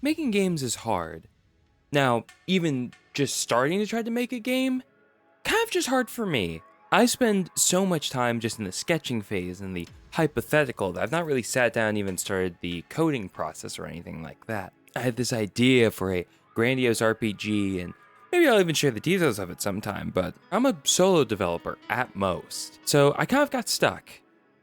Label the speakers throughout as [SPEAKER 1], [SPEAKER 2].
[SPEAKER 1] Making games is hard. Now, even just starting to try to make a game, kind of just hard for me. I spend so much time just in the sketching phase and the hypothetical that I've not really sat down and even started the coding process or anything like that. I had this idea for a grandiose RPG, and maybe I'll even share the details of it sometime, but I'm a solo developer at most. So I kind of got stuck.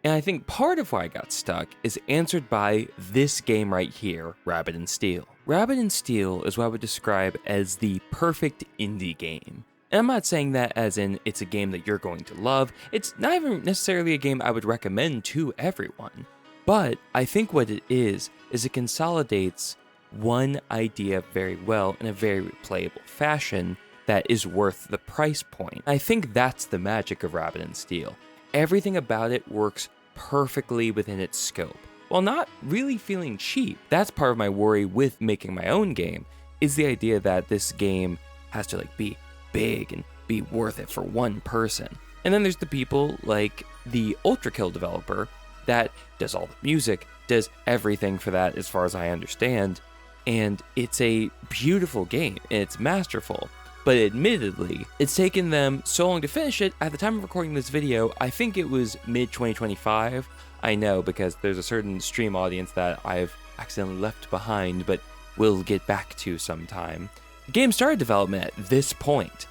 [SPEAKER 1] And I think part of why I got stuck is answered by this game right here, Rabbit and Steel. Rabbit and Steel is what I would describe as the perfect indie game. And I'm not saying that as in it's a game that you're going to love. It's not even necessarily a game I would recommend to everyone. But I think what it is it consolidates one idea very well in a very replayable fashion that is worth the price point. I think that's the magic of Rabbit and Steel. Everything about it works perfectly within its scope, while not really feeling cheap. That's part of my worry with making my own game, is the idea that this game has to be big and be worth it for one person. And then there's the people like the Ultra Kill developer that does all the music, does everything for that as far as I understand, and it's a beautiful game and it's masterful. But admittedly, it's taken them so long to finish it. At the time of recording this video, I think it was mid-2025. I know, because there's a certain stream audience that I've accidentally left behind, but will get back to sometime. The game started development at this point.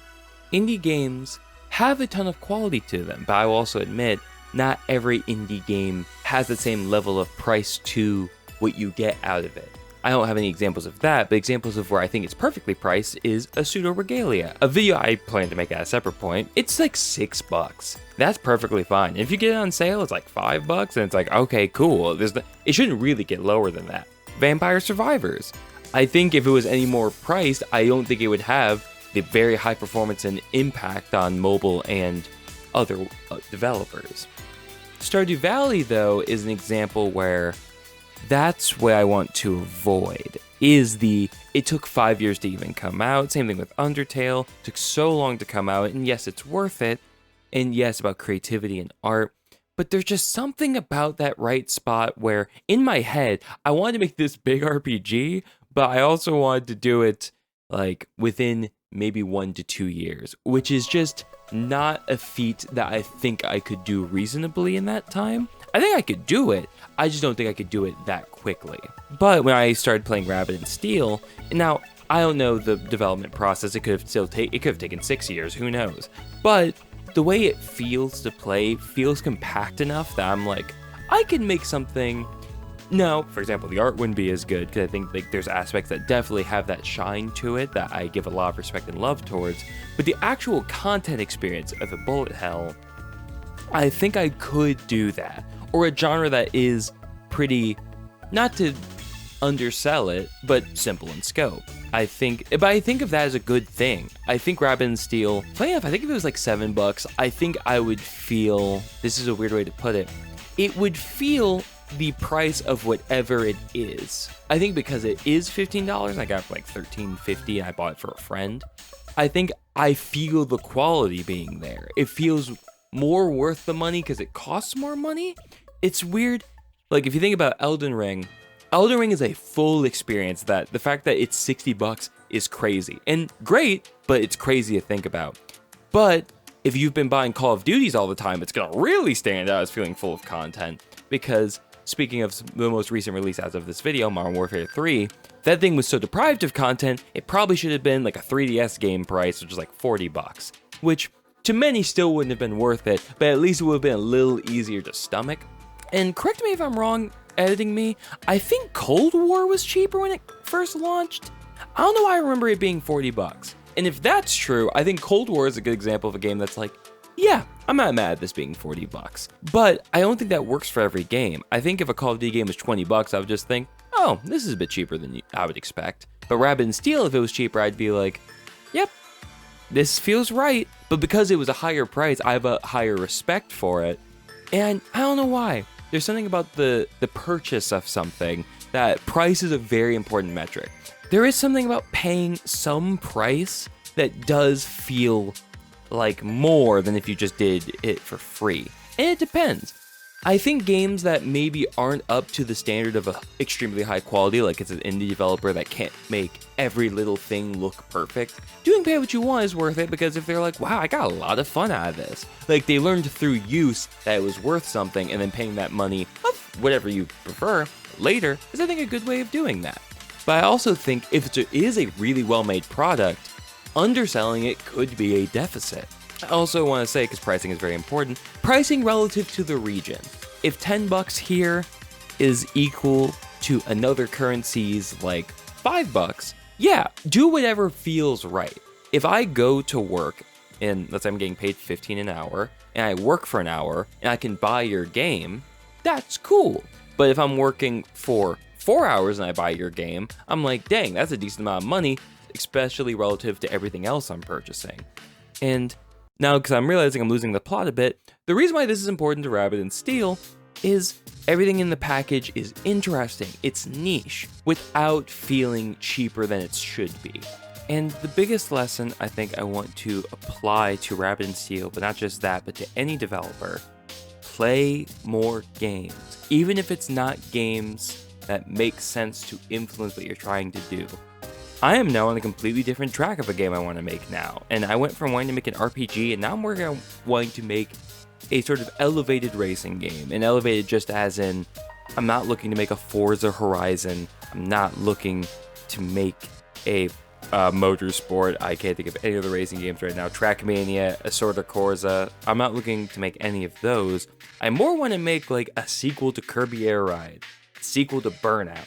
[SPEAKER 1] Indie games have a ton of quality to them, but I will also admit, not every indie game has the same level of price to what you get out of it. I don't have any examples of that, but examples of where I think it's perfectly priced is a Pseudo Regalia. A video I plan to make at a separate point, it's like $6. That's perfectly fine. If you get it on sale, it's like $5, and it's like, okay, cool. It shouldn't really get lower than that. Vampire Survivors. I think if it was any more priced, I don't think it would have the very high performance and impact on mobile and other developers. Stardew Valley, though, is an example where that's what I want to avoid, it took 5 years to even come out. Same thing with Undertale, it took so long to come out, and yes, it's worth it, and yes, about creativity and art, but there's just something about that right spot where, in my head, I wanted to make this big RPG, but I also wanted to do it, within maybe 1 to 2 years, which is just not a feat that I think I could do reasonably in that time. I think I could do it, I just don't think I could do it that quickly. But when I started playing Rabbit and Steel, and now I don't know the development process, it could have taken 6 years, who knows. But the way it feels to play feels compact enough that I'm like, I can make something. No, for example, the art wouldn't be as good, because I think there's aspects that definitely have that shine to it that I give a lot of respect and love towards. But the actual content experience of a bullet hell, I think I could do that. Or a genre that is pretty, not to undersell it, but simple in scope. I think of that as a good thing. I think Rabbit and Steel, funny enough, I think if it was like $7, I think I would feel, this is a weird way to put it, it would feel the price of whatever it is. I think because it is $15, I got it for like $13.50 and I bought it for a friend. I think I feel the quality being there. It feels more worth the money because it costs more money. It's weird. If you think about Elden Ring is a full experience that the fact that it's $60 is crazy and great, but it's crazy to think about. But if you've been buying Call of Duties all the time, it's gonna really stand out as feeling full of content, because speaking of the most recent release as of this video, Modern Warfare 3, that thing was so deprived of content, it probably should have been like a 3DS game price, which is like $40, which to many still wouldn't have been worth it, but at least it would have been a little easier to stomach. And correct me if I'm wrong, editing me, I think Cold War was cheaper when it first launched. I don't know why I remember it being $40. And if that's true, I think Cold War is a good example of a game that's like, yeah, I'm not mad at this being $40. But I don't think that works for every game. I think if a Call of Duty game was $20, I would just think, oh, this is a bit cheaper than I would expect. But Rabbit and Steel, if it was cheaper, I'd be like, yep, this feels right. But because it was a higher price, I have a higher respect for it. And I don't know why. There's something about the purchase of something that price is a very important metric. There is something about paying some price that does feel like more than if you just did it for free. And it depends. I think games that maybe aren't up to the standard of a extremely high quality, like it's an indie developer that can't make every little thing look perfect, doing pay what you want is worth it, because if they're like, wow, I got a lot of fun out of this, like they learned through use that it was worth something, and then paying that money of whatever you prefer later is, I think, a good way of doing that. But I also think if it is a really well-made product, underselling it could be a deficit. I also want to say, because pricing is very important, pricing relative to the region. If $10 here is equal to another currency's like $5, yeah, do whatever feels right. If I go to work and let's say I'm getting paid $15 an hour and I work for an hour and I can buy your game, that's cool. But if I'm working for 4 hours and I buy your game, I'm like, dang, that's a decent amount of money, especially relative to everything else I'm purchasing. And now, because I'm realizing I'm losing the plot a bit, the reason why this is important to Rabbit and Steel is everything in the package is interesting, it's niche, without feeling cheaper than it should be. And the biggest lesson I think I want to apply to Rabbit and Steel, but not just that, but to any developer, play more games. Even if it's not games that make sense to influence what you're trying to do. I am now on a completely different track of a game I want to make now, and I went from wanting to make an RPG, and now I'm working on wanting to make a sort of elevated racing game. And elevated just as in, I'm not looking to make a Forza Horizon, I'm not looking to make a motorsport, I can't think of any other racing games right now, Trackmania, Assetto Corsa, I'm not looking to make any of those. I more want to make like a sequel to Kirby Air Ride, a sequel to Burnout.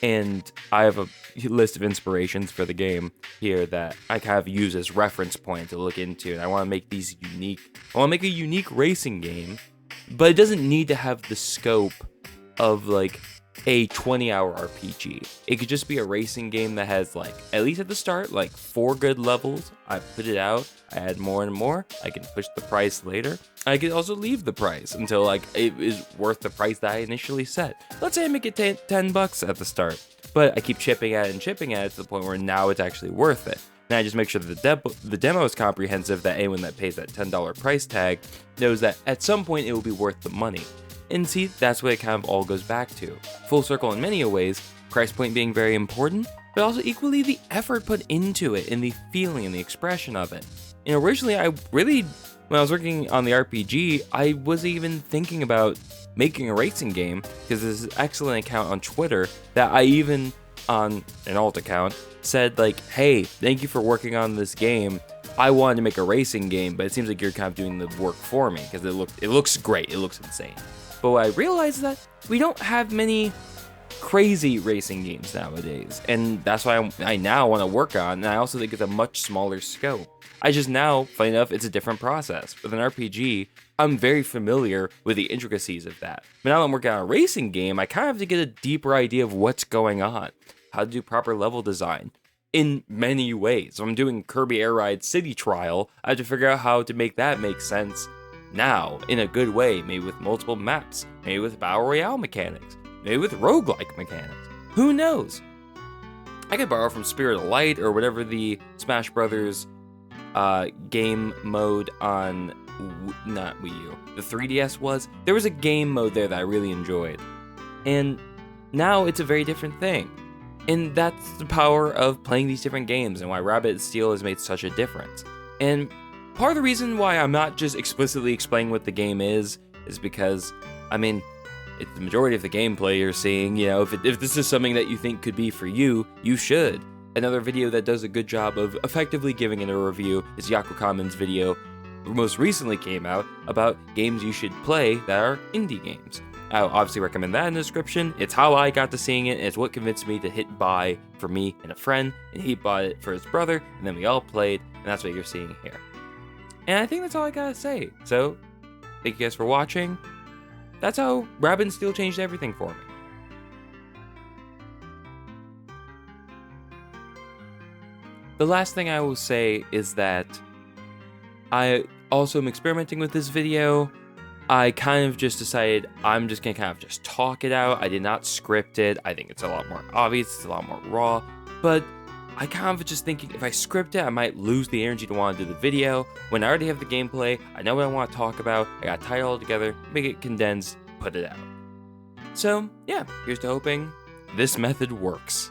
[SPEAKER 1] And I have a list of inspirations for the game here that I kind of use as reference point to look into. And I want to make these unique. I want to make a unique racing game, but it doesn't need to have the scope of like a 20-hour RPG. It could just be a racing game that has like, at least at the start, like 4 good levels. I put it out, I add more and more. I can push the price later. I could also leave the price until like it is worth the price that I initially set. Let's say I make it $10 at the start, but I keep chipping at it to the point where now it's actually worth it. And I just make sure that the demo is comprehensive, that anyone that pays that $10 price tag knows that at some point it will be worth the money. And see, that's what it kind of all goes back to. Full circle in many ways, price point being very important, but also equally the effort put into it and the feeling and the expression of it. And originally, when I was working on the RPG, I wasn't even thinking about making a racing game, because there's an excellent account on Twitter that I even, on an alt account, said like, hey, thank you for working on this game. I wanted to make a racing game, but it seems like you're kind of doing the work for me, because it looks great, it looks insane. But what I realized is that we don't have many crazy racing games nowadays, and that's why I now want to work on, and I also think it's a much smaller scope. I just now, funny enough, it's a different process. With an RPG, I'm very familiar with the intricacies of that. But now that I'm working on a racing game, I kind of have to get a deeper idea of what's going on, how to do proper level design, in many ways. So I'm doing Kirby Air Ride City Trial, I have to figure out how to make that make sense now, in a good way, maybe with multiple maps, maybe with Battle Royale mechanics, maybe with roguelike mechanics. Who knows? I could borrow from Spirit of Light or whatever the Smash Brothers game mode on, not Wii U, the 3DS was. There was a game mode there that I really enjoyed. And now it's a very different thing. And that's the power of playing these different games and why Rabbit and Steel has made such a difference. And part of the reason why I'm not just explicitly explaining what the game is because, I mean, it's the majority of the gameplay you're seeing. You know, if this is something that you think could be for you, you should. Another video that does a good job of effectively giving it a review is Yaku Kamen's video, most recently came out, about games you should play that are indie games. I'll obviously recommend that in the description. It's how I got to seeing it, and it's what convinced me to hit buy for me and a friend, and he bought it for his brother, and then we all played, and that's what you're seeing here. And I think that's all I gotta say. So, thank you guys for watching. That's how Rabbit and Steel changed everything for me. The last thing I will say is that I also am experimenting with this video. I kind of just decided I'm just gonna kind of just talk it out. I did not script it. I think it's a lot more obvious, it's a lot more raw, but I kind of just thinking if I script it, I might lose the energy to want to do the video. When I already have the gameplay, I know what I want to talk about, I gotta tie it all together, make it condensed, put it out. So yeah, here's to hoping this method works.